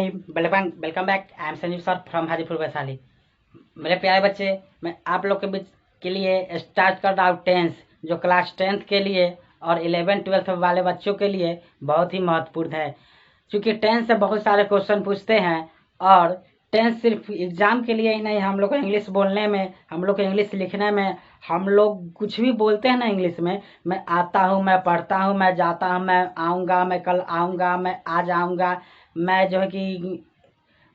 Hi welcome back. I am Sanjeev sir from Hajipur Vaishali. मेरे प्यारे बच्चे, मैं आप लोग के बीच के लिए स्टार्ट कर रहा हूँ टेंस, जो क्लास 10th के लिए और 11th-12th वाले बच्चों के लिए बहुत ही महत्वपूर्ण है। क्योंकि टेंस से बहुत सारे क्वेश्चन पूछते हैं और टेंस सिर्फ एग्जाम के लिए ही नहीं, हम लोग को इंग्लिश बोलने में, हम लोग को इंग्लिश लिखने में, हम लोग कुछ भी बोलते हैं ना इंग्लिश में, मैं आता हूँ, मैं पढ़ता हूँ, मैं जाता हूँ, मैं आऊँगा, मैं कल आऊँगा, मैं आज आऊँगा, मैं जो है कि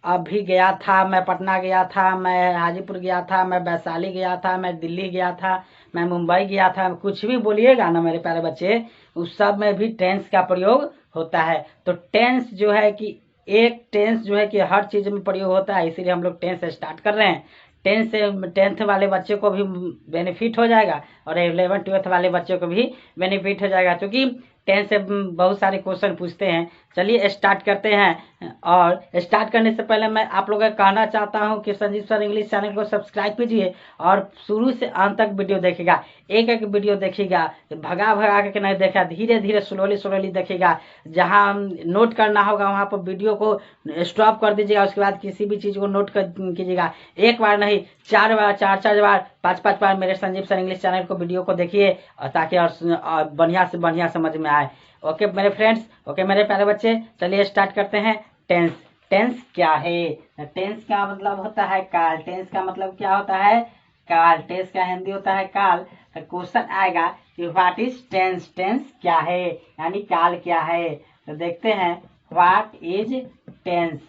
अभी गया था, मैं पटना गया था, मैं हाजीपुर गया था, मैं वैशाली गया था, मैं दिल्ली गया था, मैं मुंबई गया था, कुछ भी बोलिएगा ना मेरे प्यारे बच्चे, उस सब में भी टेंस का प्रयोग होता है। तो टेंस जो है कि एक टेंस जो है कि हर चीज में प्रयोग होता है, इसीलिए हम लोग टेंस स्टार्ट कर रहे हैं। टेंथ से 10th वाले बच्चे को भी बेनिफिट हो जाएगा और 11th-12th वाले बच्चों को भी बेनिफिट हो जाएगा, क्योंकि टेंथ से बहुत सारे क्वेश्चन पूछते हैं। चलिए स्टार्ट करते हैं। और स्टार्ट करने से पहले मैं आप लोगों को कहना चाहता हूं कि संजीव सर इंग्लिश चैनल को सब्सक्राइब कीजिए और शुरू से अंत तक वीडियो देखिएगा। एक एक वीडियो देखिएगा, भगा भगा के नहीं देखा, धीरे धीरे स्लोली देखिएगा। जहां नोट करना होगा वहां पर वीडियो को स्टॉप कर दीजिएगा, उसके बाद किसी भी चीज को नोट कीजिएगा। एक बार नहीं, 4 बार, 4 बार, 5 बार मेरे संजीव सर इंग्लिश चैनल को वीडियो को देखिए, ताकि और बढ़िया से बढ़िया समझ में आए। ओके मेरे फ्रेंड्स, ओके मेरे प्यारे बच्चे, चलिए स्टार्ट करते हैं। टेंस। टेंस क्या है? टेंस का मतलब होता है काल। टेंस का मतलब क्या होता है? काल। टेंस का हिंदी होता है काल। तो क्वेश्चन आएगा कि व्हाट इज टेंस? टेंस क्या है, यानी काल क्या है। तो देखते हैं what is tense.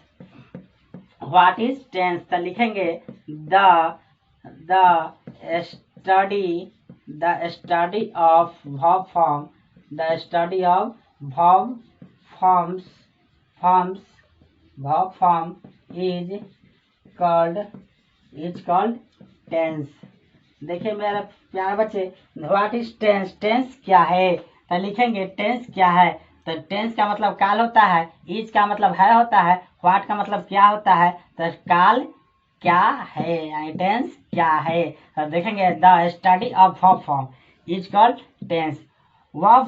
What is tense तो लिखेंगे the study of verb form, the study of verb forms verb form is called tense। देखिए मेरे प्यारे बच्चे, व्हाट इज टेंस? टेंस क्या है तो लिखेंगे टेंस क्या है। तो टेंस का मतलब काल होता है, इज का मतलब है होता है, व्हाट का मतलब क्या होता है। तो काल क्या है यानी टेंस क्या है। तो देखेंगे the study of verb form is called tense. Verb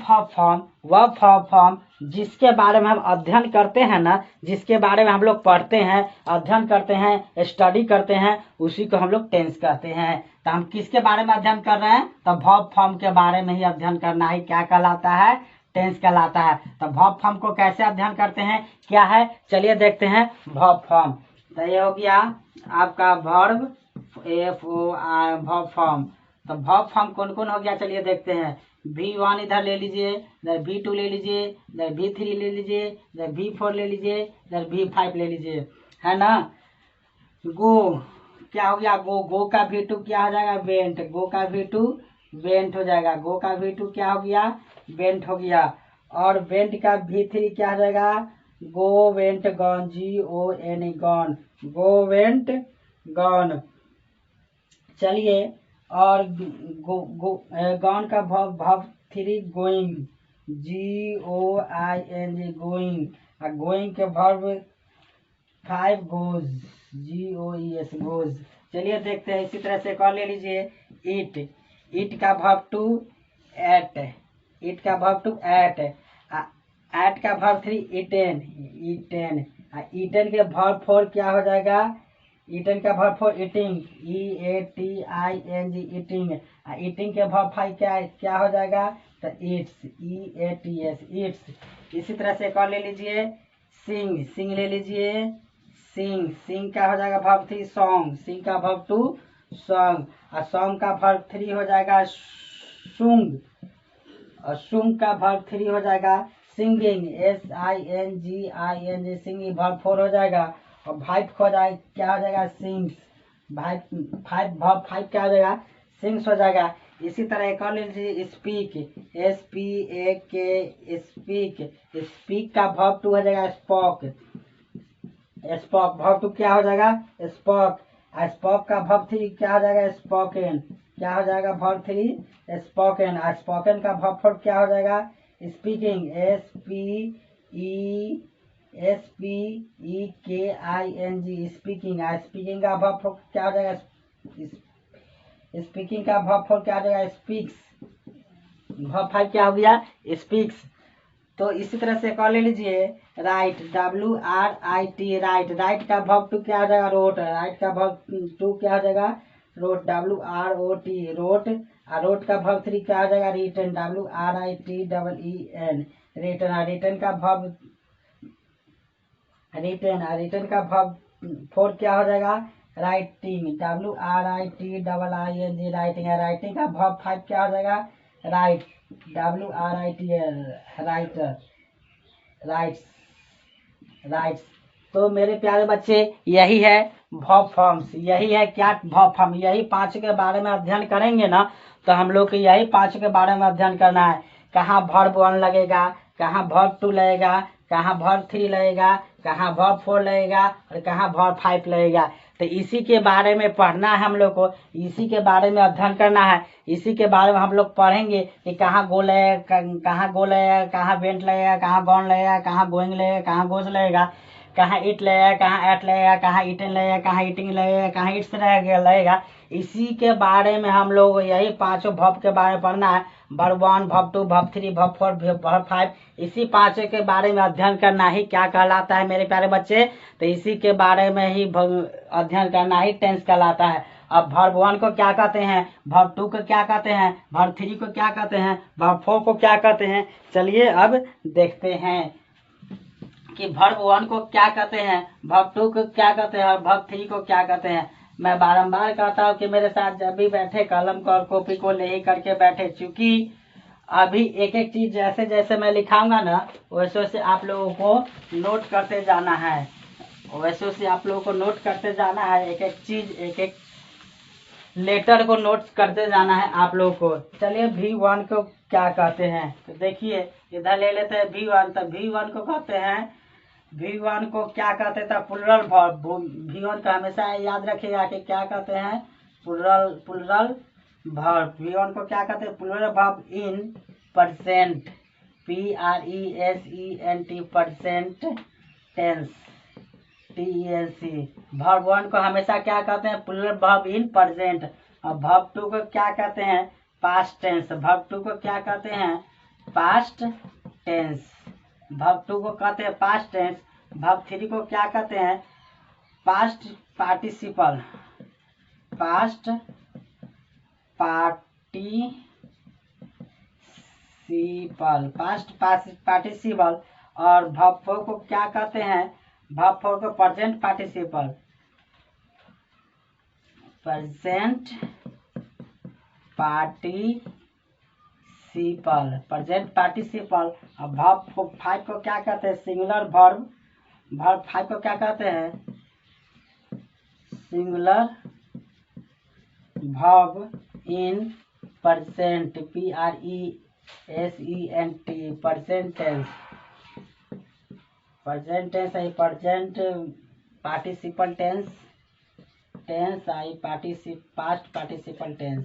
form जिसके बारे में हम अध्ययन करते हैं ना, जिसके बारे में हम लोग पढ़ते हैं, अध्ययन करते हैं, स्टडी करते हैं, उसी को हम लोग टेंस कहते हैं। तो हम किसके बारे में अध्ययन कर रहे हैं? तो वर्ब फॉर्म के बारे में ही अध्ययन करना ही क्या कहलाता है? टेंस कहलाता है। तो वर्ब फॉर्म को कैसे अध्ययन करते हैं, क्या है, चलिए देखते हैं। वर्ब फॉर्म तो ये हो गया आपका वर्ब, वर्ब फॉर्म। तो वर्ब फॉर्म कौन कौन हो गया, चलिए देखते हैं। V1 इधर ले लीजिए, इधर V2 ले लीजिए, इधर V3 ले लीजिए, इधर V4 ले लीजिए, इधर V5 ले लीजिए, है ना। गो क्या हो गया? गो का V2 क्या हो जाएगा? वेंट। गो का V2 वेंट हो जाएगा। गो का V2 क्या हो गया? वेंट हो गया। और वेंट का V3 क्या हो जाएगा? Go went gone, GON gone. Go went gone. चलिए, और गॉन का verb 3 गोइंग, GOING गोइंग। और गोइंग के verb 5 गोज, GOES गोज। चलिए देखते हैं। इसी तरह से एक और ले लीजिए, ईट। ईट का verb 2 एट। ईट का verb 2 एट। एट का verb 3 ईटेन, ईटेन। ईटेन के verb 4 क्या हो जाएगा? ईटन का verb 4 eating, EATING eating. Eating के verb 5 क्या हो जाएगा? तो ईट्स, EATS ईट्स। इसी तरह से एक और ले लीजिए, सिंग। सिंग ले लीजिए, सिंग। सिंग का हो जाएगा verb 3 सॉन्ग। सिंग का verb 2 सॉन्ग। और सॉन्ग का verb 3 हो जाएगा सुंग। और सुंग का verb 3 हो जाएगा सिंगिंग, SINGING। सिंगिंग verb 4 हो जाएगा। और भाइप हो जाए क्या हो जाएगा? सिंग्स। भाइप 5 verb 5 क्या हो जाएगा? सिंग्स हो जाएगा। इसी तरह एक और ले लीजिए, स्पीक, SPAK स्पीक। स्पीक का verb 2 हो जाएगा स्पॉक। स्पॉक verb 2 क्या हो जाएगा? स्पॉक। स्पॉक का verb 3 क्या हो जाएगा? स्पोकन। क्या हो जाएगा? verb 3 spoken. स्पोकन का verb 4 क्या हो जाएगा? Speaking, SPEKING speaking. स्पीकिंग का verb 4 क्या हो जाएगा? स्पीकिंग का verb 4 क्या हो जाएगा? स्पीक्स। verb 5 क्या हो गया? स्पीक्स। तो इसी तरह से कॉल ले लीजिए राइट, WRIT राइट। राइट का वर्ब टू क्या हो जाएगा? रोट। राइट का वर्ब टू क्या हो जाएगा? Wrote, WROT wrote. और रोट का वर्ब थ्री क्या हो जाएगा? Written, WRITEEN written. रिटन का वर्ब रिटन। रिटन का वर्ब फोर क्या हो जाएगा? Writing, WRITIING writing. राइटिंग का वर्ब फाइव क्या हो जाएगा? Write, WRITL writer, writes, writes. तो मेरे प्यारे बच्चे यही है वर्ब फॉर्म्स, यही है क्या वर्ब फॉर्म। यही पांच के बारे में अध्ययन करेंगे ना, तो हम लोग को यही पांच के बारे में अध्ययन करना है। कहाँ वर्ब वन लगेगा, कहाँ वर्ब टू लगेगा, कहाँ वर्ब थ्री लगेगा, कहाँ वर्ब फोर लगेगा और कहाँ वर्ब फाइव लगेगा। तो इसी के बारे में पढ़ना है हम लोग को, इसी के बारे में अध्ययन करना है। इसी के बारे में हम लोग पढ़ेंगे कि कहाँ गो लगेगा, कहाँ गो लगेगा, कहाँ वेंट लगेगा, कहाँ गॉन लगेगा, कहाँ गोइंग लगेगा, कहाँ गोज लगेगा, कहाँ इट लगेगा, कहाँ एट लगेगा, कहाँ ईटन लगेगा, कहाँ ईटिंग लगेगा, कहाँ इट्स लगेगा। इसी के बारे में हम लोग यही पांचों वर्ब के बारे में पढ़ना है। Verb one, verb two, verb three, verb four, verb five, इसी पांचों के बारे में अध्ययन करना ही क्या कहलाता है मेरे प्यारे बच्चे? तो इसी के बारे में ही अध्ययन करना ही टेंस कहलाता है। अब वर्ब वन को क्या कहते हैं, वर्ब टू को क्या कहते हैं, वर्ब थ्री को क्या कहते हैं, वर्ब फोर को क्या कहते हैं, चलिए अब देखते हैं कि वर्ब वन को क्या कहते हैं, वर्ब टू को क्या कहते हैं और वर्ब थ्री को क्या कहते हैं। मैं बारंबार कहता हूँ कि मेरे साथ जब भी बैठे कलम को और कॉपी को ले ही करके बैठे, क्योंकि अभी एक एक चीज जैसे जैसे मैं लिखाऊंगा ना, वैसे वैसे आप लोगों को नोट करते जाना है, वैसे वैसे आप लोगों को नोट करते जाना है। एक एक चीज, एक एक लेटर को नोट करते जाना है आप लोगों को। चलिए V1 को क्या कहते हैं, तो देखिए इधर ले लेते हैं V1। तो V1 को कहते हैं, V1 को क्या कहते थे? Plural verb. V1 का हमेशा याद रखिएगा कि क्या कहते हैं? Plural verb. V1 को क्या कहते हैं? Plural verb in present, PRESENT present tense, TENC। Verb one को हमेशा क्या कहते हैं? Plural verb in present. और वर्ब टू को क्या कहते हैं? Past tense. वर्ब टू को क्या कहते हैं? Past tense. वर्ब टू को कहते हैं पास्ट टेंस। वर्ब थ्री को क्या कहते हैं? Past participle, past participle, past participle. और वर्ब फोर को क्या कहते हैं? वर्ब फोर को present participle, present participle, present participle. और वर्ब फाइव को क्या कहते हैं? Singular verb. वर्ब फाइव को क्या कहते हैं? Singular verb in present, PRESENT present tense. Present tense I present participle tense, tense I past participle tense.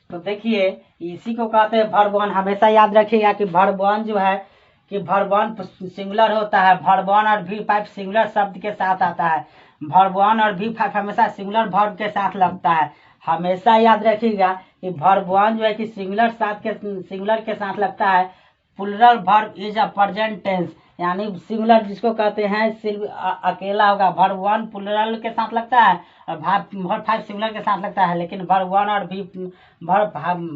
तो देखिए इसी को कहते हैं वर्ब वन। हमेशा याद रखिएगा कि वर्ब वन जो है कि वर्ब वन सिंगुलर होता है। वर्ब वन और V5 सिंगुलर शब्द के साथ आता है। वर्ब वन और V5 हमेशा सिंगुलर वर्ब के साथ लगता है। हमेशा याद रखिएगा कि वर्ब वन जो है कि सिंगुलर के साथ लगता है। Plural verb is a present tense, यानी सिंगुलर जिसको कहते हैं सिर्फ अकेला होगा। वर्ब वन प्लुरल के साथ लगता है और वर्ब फाइव सिंगुलर के साथ लगता है, लेकिन वर्ब वन और वर्ब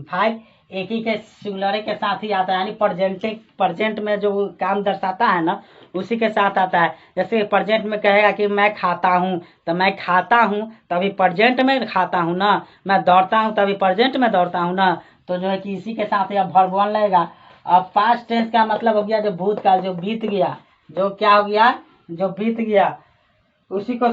फाइव एक ही के सिंगुलर के साथ ही आता है, यानी प्रेजेंट में जो काम दर्शाता है ना उसी के साथ आता है। जैसे प्रेजेंट में कहेगा कि मैं खाता हूँ, तो मैं खाता हूँ तभी प्रेजेंट में खाता हूँ ना। मैं दौड़ता हूँ तभी प्रेजेंट में दौड़ता हूँ ना। तो जो है कि इसी के साथ अब वर्ब वन लगेगा। अब पास्ट टेंस का मतलब हो गया जो भूतकाल, जो बीत गया, जो क्या हो गया? जो बीत गया, उसी को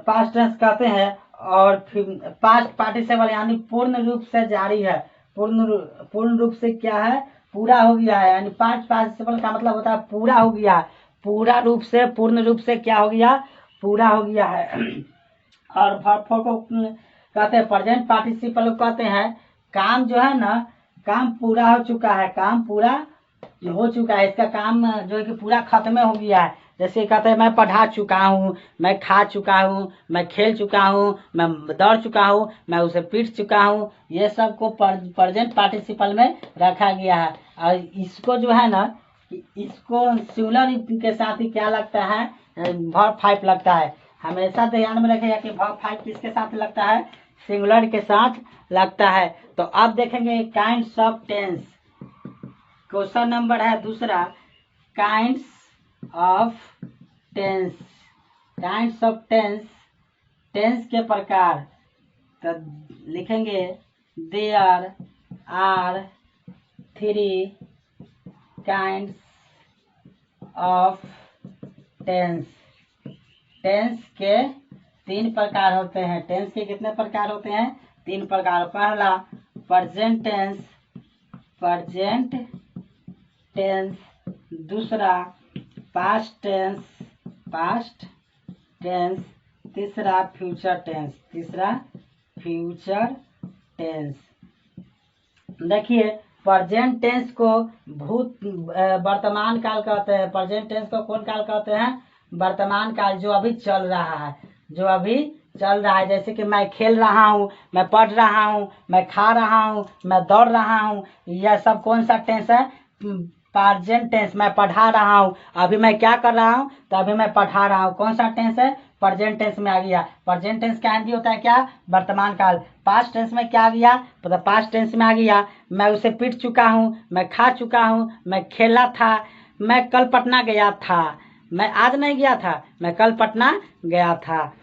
पास्ट टेंस कहते हैं। और फिर पास्ट पार्टिसिपल यानी पूर्ण रूप से जारी है, पूर्ण रूप से क्या है? पूरा हो गया है। यानी पास्ट पार्टिसिपल का मतलब होता है पूरा हो गया, पूरा रूप से, पूर्ण रूप से क्या हो गया? पूरा हो गया है। और वर्ब फोर को कहते हैं प्रेजेंट पार्टिसिपल को कहते हैं काम जो है ना, काम पूरा हो चुका है, काम पूरा हो चुका है, इसका काम जो है कि पूरा खत्म हो गया है। जैसे कहते हैं मैं पढ़ा चुका हूँ, मैं खा चुका हूँ, मैं खेल चुका हूँ, मैं दौड़ चुका हूँ, मैं उसे पीट चुका हूँ। ये सब को प्रेजेंट पार्टिसिपल में रखा गया है। और इसको जो है ना, कि इसको सिंगुलर के साथ ही क्या लगता है, वर्ब 5 लगता है। हमेशा ध्यान में रखिएगा कि वर्ब 5 किसके साथ लगता है, सिंगुलर के साथ लगता है। तो अब देखेंगे kinds of tense. Question number है दूसरा, kinds of tense. Kinds of tense, tense के प्रकार। तो लिखेंगे there are 3 kinds of tense. Tense के 3 प्रकार होते हैं। टेंस के कितने प्रकार होते हैं, 3 प्रकार। पहला प्रेजेंट टेंस, प्रेजेंट टेंस। दूसरा पास्ट टेंस, पास्ट टेंस। तीसरा फ्यूचर टेंस, तीसरा फ्यूचर टेंस। देखिए प्रेजेंट टेंस को भूत वर्तमान काल कहते हैं। प्रेजेंट टेंस को कौन काल कहते हैं, वर्तमान काल, जो अभी चल रहा है, जो अभी चल रहा है। जैसे कि मैं खेल रहा हूँ, मैं पढ़ रहा हूँ, मैं खा रहा हूँ, मैं दौड़ रहा हूँ, यह सब कौन सा टेंस है, प्रेजेंट टेंस। मैं पढ़ा रहा हूँ, अभी मैं क्या कर रहा हूँ, तो अभी मैं पढ़ा रहा हूँ, कौन सा टेंस है, प्रेजेंट टेंस में आ गया। प्रेजेंट टेंस का हिंदी होता है क्या, वर्तमान काल। पास्ट टेंस में क्या आ गया, तो पास्ट टेंस में आ गया मैं उसे पीट चुका हूँ, मैं खा चुका हूँ, मैं खेला था, मैं कल पटना गया था। मैं आज नहीं गया था, मैं कल पटना गया था।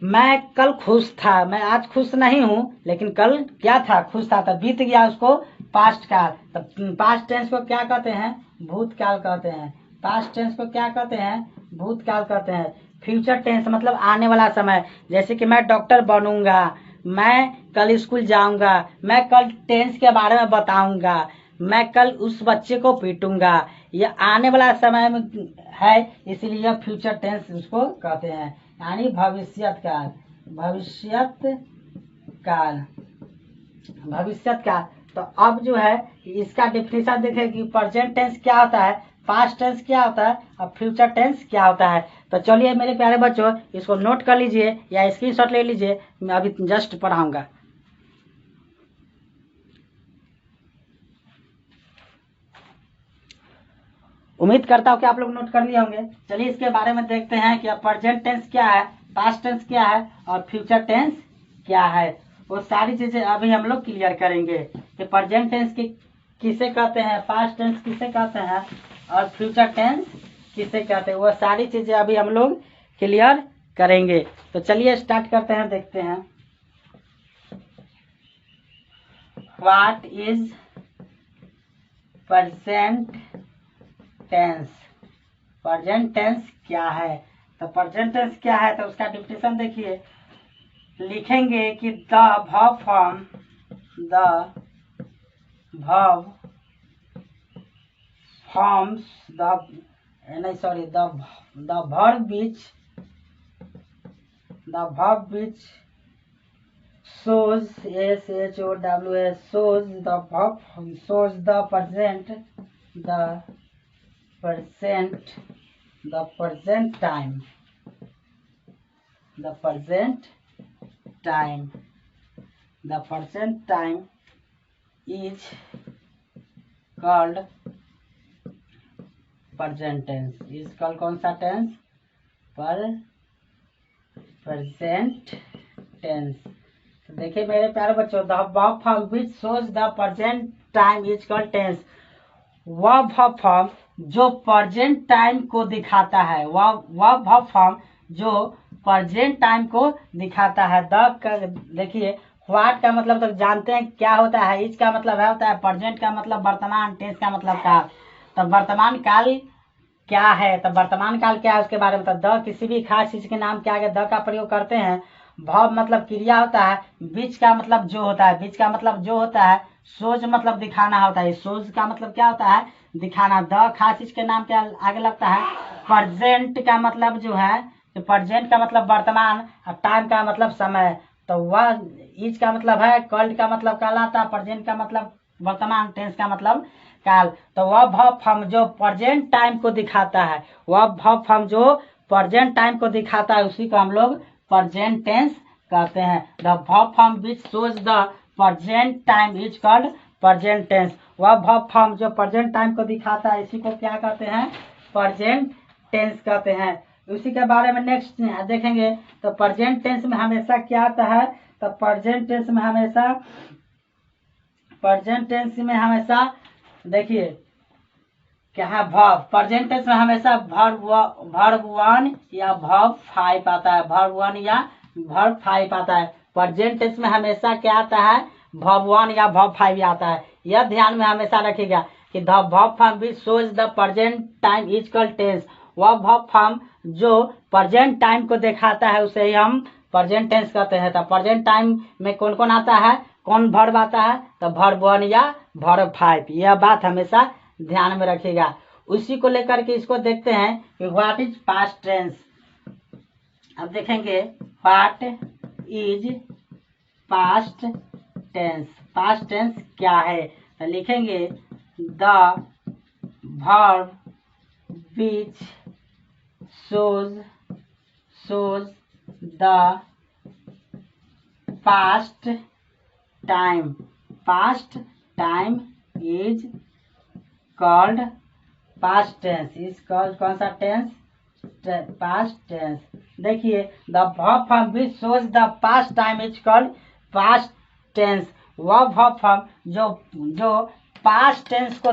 मैं कल खुश था, मैं आज खुश नहीं हूँ, लेकिन कल क्या था, खुश था। तब बीत गया, उसको पास्ट काल। तब पास्ट टेंस को क्या कहते हैं, भूतकाल कहते हैं। पास्ट टेंस को क्या कहते हैं, भूतकाल कहते हैं। फ्यूचर टेंस मतलब आने वाला समय। जैसे कि मैं डॉक्टर बनूंगा, मैं कल स्कूल जाऊंगा, मैं कल टेंस के बारे में बताऊंगा, मैं कल उस बच्चे को पीटूंगा। यह आने वाला समय में है, इसीलिए यह फ्यूचर टेंस उसको कहते हैं, यानी भविष्यत काल। भविष्यत काल, भविष्यत काल। तो अब जो है इसका डिफिनेशन देखें कि प्रेजेंट टेंस क्या होता है, पास्ट टेंस क्या होता है, और फ्यूचर टेंस क्या होता है। तो चलिए मेरे प्यारे बच्चों, इसको नोट कर लीजिए या स्क्रीनशॉट ले लीजिए, मैं अभी जस्ट पढ़ाऊंगा। उम्मीद करता हूँ कि आप लोग नोट कर लिए होंगे। चलिए इसके बारे में देखते हैं कि प्रेजेंट टेंस क्या है, पास्ट टेंस क्या है, और फ्यूचर टेंस क्या है। वो सारी चीजें अभी हम लोग क्लियर करेंगे कि प्रेजेंट टेंस किसे कहते हैं, पास्ट टेंस किसे कहते हैं, और फ्यूचर टेंस किसे कहते हैं। वो सारी चीजें अभी हम लोग क्लियर करेंगे। तो चलिए स्टार्ट करते हैं, देखते हैं। What is present tense. Present tense क्या है, तो प्रेजेंट टेंस क्या है, तो उसका डिफिनेशन देखिए। लिखेंगे कि the verb form, the verb forms the नहीं sorry the verb which shows shows shows the verb, shows the present time, the present time is called present tense। is called कौन सा टेंस, present tense। तो देखिए मेरे प्यारे बच्चों, the verb form which shows the present time is called tense. वह verb form जो present time को दिखाता है, वह वर्ब फॉर्म जो प्रेजेंट टाइम को दिखाता है। देखिए व्हाट का मतलब तो जानते हैं क्या होता है, इज का मतलब है होता है प्रेजेंट का मतलब वर्तमान, टेंस का मतलब काल। तब वर्तमान काल क्या है, तब वर्तमान काल क्या है उसके बारे में। द किसी भी खास चीज के नाम के आगे द का प्रयोग करते हैं। भाव मतलब क्रिया होता है, बीच का मतलब जो होता है, बीच का मतलब जो होता है, सोज मतलब दिखाना होता है, सोज का मतलब क्या होता है, दिखाना। द खास चीज के नाम के आगे लगता है। प्रेजेंट का मतलब जो है, तो प्रेजेंट का मतलब वर्तमान, और टाइम का मतलब समय। तो वह इज का मतलब है, कल्ड का मतलब कहलाता है, प्रेजेंट का मतलब वर्तमान, टेंस का मतलब काल। तो वह वर्ब फॉर्म जो प्रेजेंट टाइम को दिखाता है, वह वर्ब फॉर्म जो प्रेजेंट टाइम को दिखाता है, उसी को हम लोग प्रेजेंट टेंस कहते हैं। The verb form which shows the present time is called present tense. वह वर्ब फॉर्म जो प्रेजेंट टाइम को दिखाता है इसी को क्या कहते हैं, प्रेजेंट टेंस कहते हैं। उसी के बारे में नेक्स्ट देखेंगे। तो प्रेजेंट टेंस में हमेशा क्या आता है, तो प्रेजेंट टेंस में हमेशा देखिए क्या है, वर्ब। प्रेजेंट टेंस में हमेशा वर्ब 1 या वर्ब 5 आता है, वर्ब 1 या वर्ब 5 आता है। प्रेजेंट टेंस में हमेशा क्या आता है, वर्ब 1 या वर्ब 5 आता है। यह ध्यान में हमेशा रखिएगा कि the verb form which shows the present time is called tense. वह वर्ब फॉर्म जो प्रेजेंट टाइम को दिखाता है उसे ही हम प्रेजेंट टेंस कहते हैं। तो प्रेजेंट टाइम में कौन कौन आता है, कौन वर्ब आता है, तो वर्ब 1 या वर्ब 5। यह बात हमेशा ध्यान में रखिएगा। उसी को लेकर के इसको देखते हैं कि व्हाट इज पास्ट टेंस। अब देखेंगे what is past tense. Past tense क्या है, तो लिखेंगे the verb which shows the past time is called past tense, is called कौन सा टेंस, पास्ट टेंस। देखिए the verb form which shows the past time is called past tense। वह verb form जो past tense को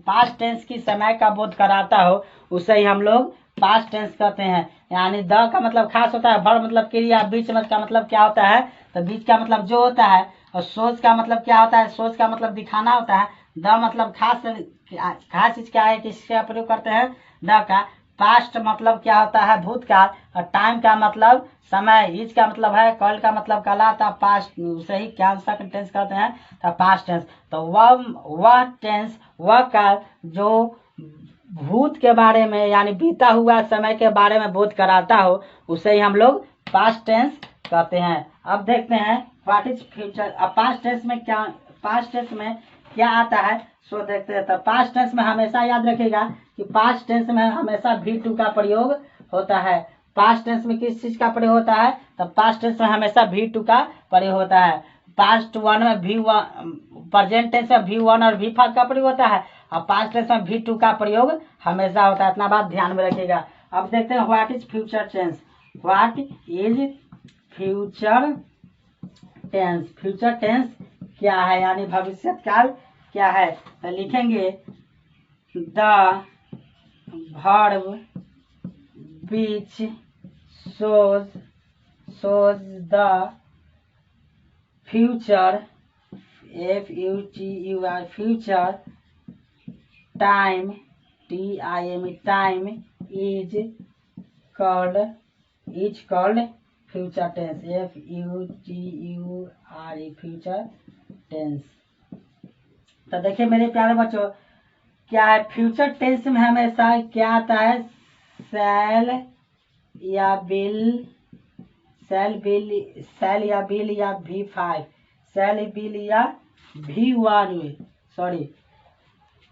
past tense की समय का बोध कराता हो उसे ही हम लोग पास्ट टेंस कहते हैं। यानी द का मतलब खास होता है, वर्ब मतलब क्रिया, बीच में का मतलब क्या होता है, तो बीच का मतलब जो होता है, और सोच का मतलब क्या होता है, सोच का मतलब दिखाना होता है। द मतलब खास चीज क्या है, किसका प्रयोग करते हैं, द का। पास्ट मतलब क्या होता है, भूतकाल, और टाइम का मतलब समय, इज का मतलब है, कल का मतलब कहलाता पास्ट, उसे ही क्या टेंस कहते हैं, तो पास्ट टेंस। तो वह टेंस, वह काल जो भूत के बारे में यानी बीता हुआ समय के बारे में बोध कराता हो उसे ही हम लोग पास्ट टेंस कहते हैं। अब देखते हैं व्हाट इज फ्यूचर। अब पास्ट टेंस में क्या आता है सो देखते हैं। तो पास्ट टेंस में हमेशा याद रखिएगा कि पास्ट टेंस में हमेशा V2 का प्रयोग होता है। पास्ट टेंस में किस चीज का प्रयोग होता है, तो पास्ट टेंस में हमेशा V2 का प्रयोग होता है। पास्ट 1 में V1, प्रेजेंट टेंस में V1 और V5 का प्रयोग होता है, और पास्ट टेंस में V2 का प्रयोग हमेशा होता है। इतना बात ध्यान में रखिएगा। अब देखते हैं what is future tense. What is future tense. Future tense क्या है, यानी भविष्य काल क्या है, तो लिखेंगे the verb which shows the future, FUTUR, future time, TIME, time is called future tense, FUTURE, future tense। तो देखिए मेरे प्यारे बच्चों, क्या है फ्यूचर टेंस में हमेशा क्या आता है, शैल या बिल या V5, शैल बिल या V1, सॉरी।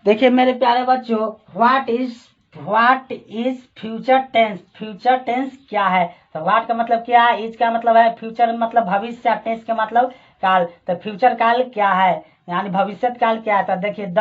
देखिए मेरे प्यारे बच्चों, what is future tense. Future tense क्या है, तो व्हाट का मतलब क्या है, इज का मतलब है फ्यूचर मतलब भविष्य, टेंस का मतलब काल। तो फ्यूचर काल क्या है, यानी भविष्य काल क्या है, तो देखिए the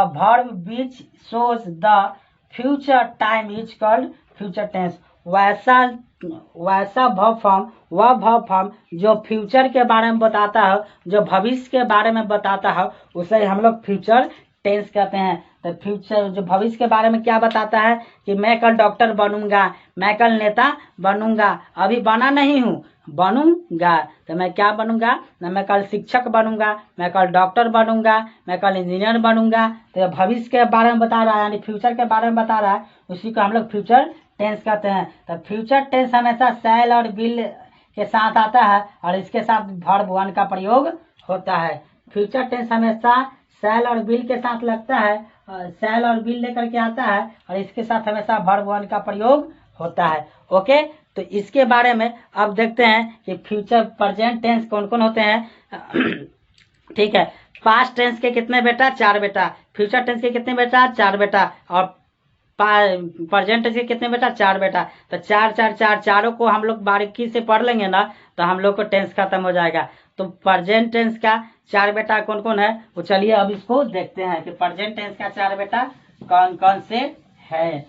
verb which shows the future time is called future tense. वैसा वर्ब फॉर्म जो फ्यूचर के बारे में बताता है, जो भविष्य के बारे में बताता है उसे हम लोग फ्यूचर टेंस कहते हैं। तो फ्यूचर जो भविष्य के बारे में क्या बताता है कि मैं कल डॉक्टर बनूंगा, मैं कल नेता बनूंगा, अभी बना नहीं हूँ, बनूंगा। तो मैं क्या बनूंगा, मैं कल शिक्षक बनूंगा, मैं कल डॉक्टर बनूंगा, मैं कल इंजीनियर बनूंगा। तो भविष्य के बारे में बता रहा है, यानी फ्यूचर के बारे में बता रहा है, उसी को हम लोग फ्यूचर टेंस कहते हैं। तो फ्यूचर टेंस हमेशा शैल और बिल के साथ आता है, और इसके साथ वर्ब 1 का प्रयोग होता है। फ्यूचर टेंस हमेशा शैल और बिल के साथ लगता है, शैल और बिल लेकर के आता है, और इसके साथ हमेशा वर्ब 1 का प्रयोग होता है। ओके, तो इसके बारे में अब देखते हैं कि फ्यूचर प्रेजेंट टेंस कौन कौन होते हैं। ठीक है, पास्ट टेंस के कितने बेटा, 4 बेटा। फ्यूचर टेंस के कितने बेटा, 4 बेटा। और प्रेजेंट टेंस के कितने बेटा, 4 बेटा। तो 4 4 4 चारों को हम लोग बारीकी से पढ़ लेंगे ना, तो हम लोग को टेंस खत्म हो जाएगा। तो प्रेजेंट टेंस का 4 बेटा कौन कौन है, वो चलिए अब इसको देखते हैं कि प्रेजेंट टेंस का 4 बेटा कौन कौन से है।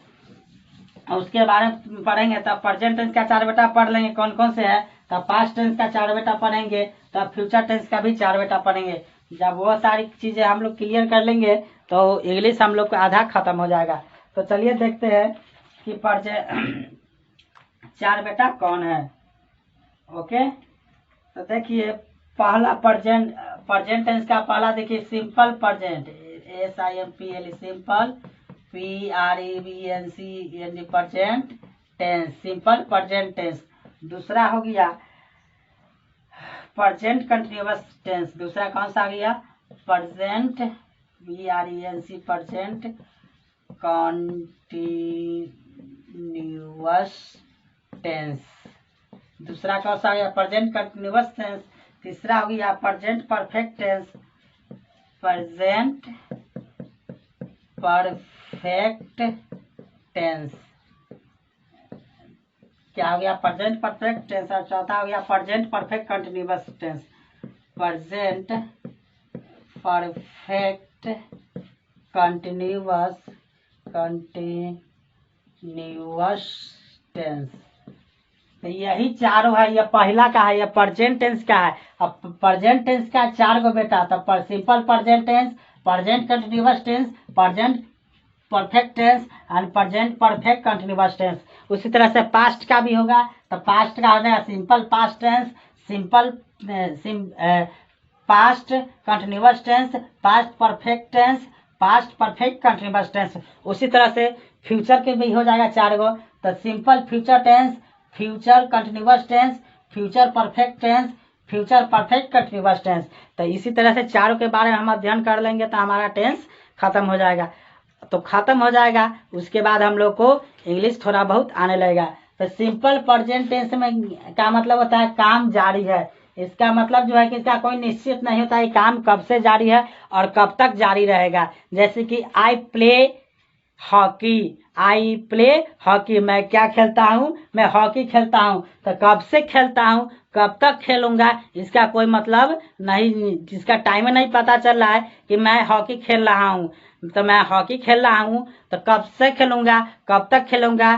उसके बारे में पढ़ेंगे तब प्रेजेंट टेंस का 4 बेटा पढ़ लेंगे कौन कौन से है, तब पास्ट टेंस का 4 बेटा पढ़ेंगे, तब फ्यूचर टेंस का भी 4 बेटा पढ़ेंगे। जब वो सारी चीजें हम लोग क्लियर कर लेंगे तो इंग्लिश हम लोग का आधा खत्म हो जाएगा। तो चलिए देखते हैं कि 4 बेटा कौन है। ओके, तो देखिए पहला प्रेजेंट टेंस का पहला देखिए simple present, SIMPL simple, PREVENCE present tense, simple present tense. दूसरा हो गया प्रेजेंट कंटिन्यूअस टेंस, दूसरा कौन सा आ गया, present PRENC present continuous tense. दूसरा कौन सा आ गया, प्रेजेंट कंटिन्यूअस टेंस। तीसरा हो गया present perfect tense, present perfect tense. क्या हो गया, प्रेजेंट परफेक्ट टेंस। और चौथा हो गया present perfect continuous tense, present perfect continuous tense. तो यही चारों है, ये पहला का है, ये प्रेजेंट टेंस का है। अब प्रेजेंट टेंस का 4 गो बेटा, तब simple present tense, present continuous tense, present perfect tense and present perfect continuous tense. उसी तरह से पास्ट का भी होगा, तो पास्ट का होगा simple past tense, simple past continuous tense, past perfect tense, past perfect continuous tense. उसी तरह से फ्यूचर के भी हो जाएगा 4 गो, तो simple future tense, future continuous tense, future perfect tense, future perfect continuous tense. तो इसी तरह से चारों के बारे में हम अध्ययन कर लेंगे तो हमारा टेंस खत्म हो जाएगा। तो खत्म हो जाएगा, उसके बाद हम लोग को इंग्लिश थोड़ा बहुत आने लगेगा। तो सिंपल प्रेजेंट टेंस में क्या मतलब होता है, काम जारी है। इसका मतलब जो है कि इसका कोई निश्चित नहीं होता है काम कब से जारी है और कब तक जारी रहेगा। जैसे कि I play hockey, I play hockey, मैं क्या खेलता हूँ, मैं हॉकी खेलता हूँ। तो कब से खेलता हूँ, कब तक खेलूंगा, इसका कोई मतलब नहीं, जिसका टाइम नहीं पता चल रहा है कि मैं हॉकी खेल रहा हूँ, तो मैं हॉकी खेल रहा हूँ तो कब से खेलूंगा, कब तक खेलूंगा।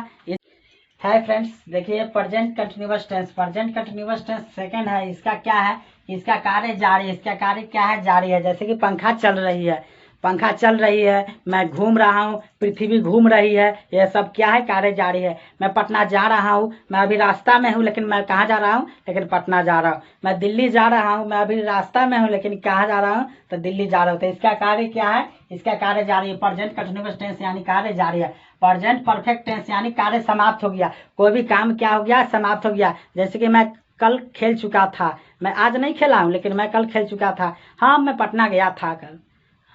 हाय फ्रेंड्स, देखिए present continuous tense, present continuous tense second है। इसका क्या है, इसका कार्य जारी है। इसका कार्य क्या है, जारी है। जैसे कि पंखा चल रही है, पंखा चल रही है, मैं घूम रहा हूँ, पृथ्वी घूम रही है, यह सब क्या है, कार्य जारी है। मैं पटना जा रहा हूँ, मैं अभी रास्ता में हूँ लेकिन मैं कहाँ जा रहा हूँ, लेकिन पटना जा रहा हूँ। मैं दिल्ली जा रहा हूँ, मैं अभी रास्ता में हूँ लेकिन कहाँ जा रहा हूँ, तो दिल्ली जा रहा हूँ। तो इसका कार्य क्या है, इसका कार्य जारी है। प्रेजेंट कंटिन्यूअस टेंस यानी कार्य जारी है। प्रेजेंट परफेक्ट टेंस यानी कार्य समाप्त हो गया, कोई भी काम क्या हो गया, समाप्त हो गया। जैसे कि मैं कल खेल चुका था, मैं आज नहीं खेला हूँ लेकिन मैं कल खेल चुका था। हाँ, मैं पटना गया था कल,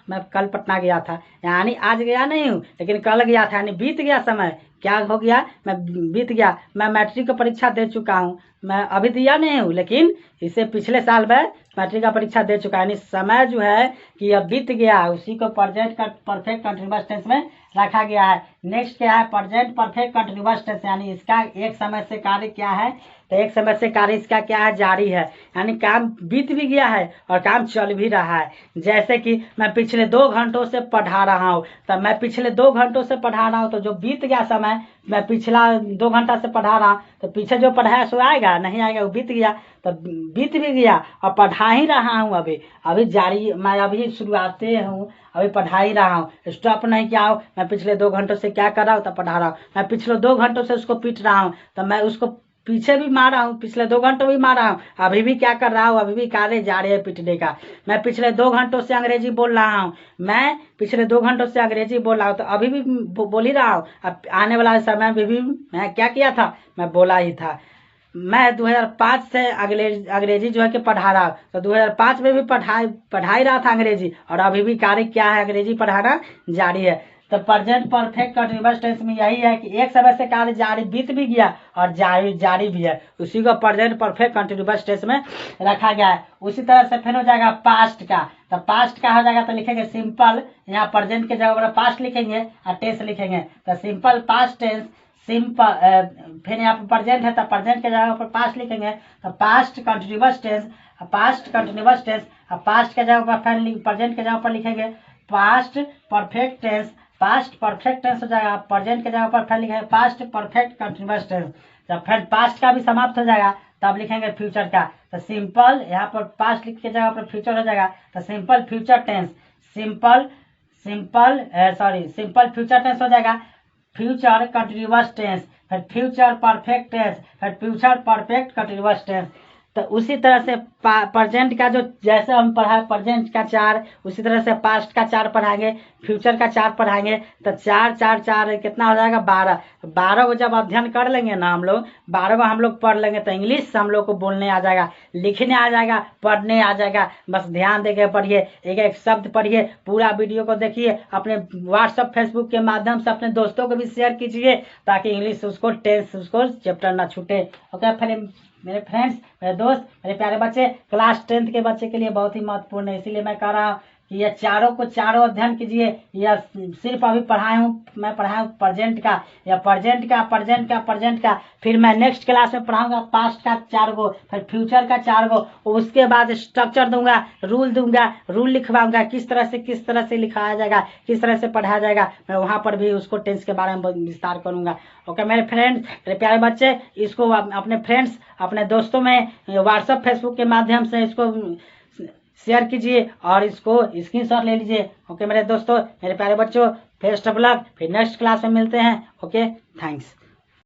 मैं कल पटना गया था, यानी आज गया नहीं हूँ लेकिन कल गया था, यानी बीत गया समय। क्या हो गया, मैं बीत गया। मैं मैट्रिक की परीक्षा दे चुका हूँ, मैं अभी दिया नहीं हूँ लेकिन इससे पिछले साल मैं मैट्रिक का परीक्षा दे चुका है। यानी समय जो है कि अब बीत गया, उसी को प्रेजेंट परफेक्ट कंटिन्यूअस टेंस में रखा गया है। नेक्स्ट क्या है, प्रेजेंट परफेक्ट कंटिन्यूअस टेंस, यानी इसका एक समय से कार्य क्या है, तो एक समय से कार्य इसका क्या है, जारी है। यानी काम बीत भी गया है और काम चल भी रहा है। जैसे कि मैं पिछले 2 घंटों से पढ़ा रहा हूँ, तो मैं पिछले 2 घंटों से पढ़ा रहा हूँ, तो जो बीत गया समय, मैं पिछला 2 घंटा से पढ़ा रहा हूँ, तो पीछे जो पढ़ाया सो आएगा नहीं, आएगा, वो बीत गया। तो बीत भी गया और पढ़ा ही रहा हूँ, अभी जारी, मैं अभी शुरुआते हूँ, अभी पढ़ा ही रहा हूँ, स्टॉप नहीं किया हूँ। मैं पिछले 2 घंटों से क्या कर रहा हूँ, तो पढ़ा रहा हूँ। मैं पिछले 2 घंटों से उसको पीट रहा हूँ, तो मैं उसको पीछे भी मारा हूँ, पिछले 2 घंटों भी मारा हूँ, अभी भी क्या कर रहा हूँ, अभी भी कार्य जारी है पीटने का। मैं पिछले 2 घंटों से अंग्रेजी बोल रहा हूँ, मैं पिछले 2 घंटों से अंग्रेजी बोल रहा हूँ, तो अभी भी बोल ही रहा हूँ। अब आने वाला समय में भी मैं क्या किया था, मैं बोला ही था। मैं 2005 से अंग्रेजी जो है कि पढ़ा रहा हूँ, तो 2005 में भी पढ़ा ही रहा था अंग्रेजी, और अभी भी कार्य क्या है, अंग्रेजी पढ़ाना जारी है। तो प्रेजेंट परफेक्ट कंटिन्यूअस टेंस में यही है कि एक समय से कार्य जारी, बीत भी गया और जारी भी है, उसी को प्रेजेंट परफेक्ट कंटिन्यूअस टेंस में रखा गया है। उसी तरह से फिर हो जाएगा पास्ट का, तो पास्ट का हो जाएगा, तो लिखेंगे सिंपल, यहाँ प्रेजेंट के जगह पर पास्ट लिखेंगे और टेंस लिखेंगे, तो सिंपल पास्ट टेंस, सिंपल, फिर यहाँ पर प्रेजेंट है तो प्रेजेंट के जगह पर पास्ट लिखेंगे, तो past continuous tense past continuous tense, अब पास्ट के जगह पर प्रेजेंट के जगह पर लिखेंगे past perfect tense, past perfect tense हो जाएगा। प्रेजेंट के जगह पर फिर लिखेंगे पास्ट परफेक्ट कंटिन्यूअस टेंस। जब फिर पास्ट का भी समाप्त हो जाएगा तब लिखेंगे फ्यूचर का, तो सिंपल यहाँ पर पास्ट लिख के जगह पर फ्यूचर हो जाएगा, तो simple future tense, simple future tense हो जाएगा, फ्यूचर कंटिन्यूअस टेंस, फिर फ्यूचर परफेक्ट टेंस, फिर फ्यूचर परफेक्ट कंटिन्यूअस टेंस। तो उसी तरह से प्रेजेंट का जो जैसे हम पढ़ा प्रेजेंट का 4, उसी तरह से पास्ट का 4 पढ़ाएंगे, फ्यूचर का 4 पढ़ाएंगे। तो 4 4 4 कितना हो जाएगा 12। 12 को जब अध्ययन कर लेंगे ना हम लोग, 12 को हम लोग पढ़ लेंगे तो इंग्लिश हम लोग को बोलने आ जाएगा, लिखने आ जाएगा, पढ़ने आ जाएगा। बस ध्यान देके पढ़िए, एक एक शब्द पढ़िए, पूरा वीडियो को देखिए, अपने व्हाट्सएप फेसबुक के माध्यम से अपने दोस्तों को भी शेयर कीजिए ताकि इंग्लिश उसको टेंस उसको चैप्टर ना छूटे। ओके फिर मेरे फ्रेंड्स, मेरे दोस्त, मेरे प्यारे बच्चे, क्लास 10th के बच्चे के लिए बहुत ही महत्वपूर्ण है, इसीलिए मैं कह रहा हूँ कि ये चारों को चारों अध्ययन कीजिए। या सिर्फ अभी मैं पढ़ाया हूँ प्रेजेंट का, या प्रेजेंट का, फिर मैं नेक्स्ट क्लास में पढ़ाऊंगा पास्ट का 4 गो, फिर फ्यूचर का 4 गो, उसके बाद स्ट्रक्चर दूंगा, रूल लिखवाऊंगा, किस तरह से लिखाया जाएगा, किस तरह से पढ़ाया जाएगा, मैं वहां पर भी उसको टेंस के बारे में विस्तार करूंगा। ओके मेरे फ्रेंड्स, मेरे प्यारे बच्चे, इसको अपने फ्रेंड्स, अपने दोस्तों में व्हाट्सएप फेसबुक के माध्यम से इसको शेयर कीजिए और इसको स्क्रीनशॉट ले लीजिए। ओके मेरे दोस्तों, मेरे प्यारे बच्चों, बेस्ट ऑफ लक, फिर नेक्स्ट क्लास में मिलते हैं। Okay thanks.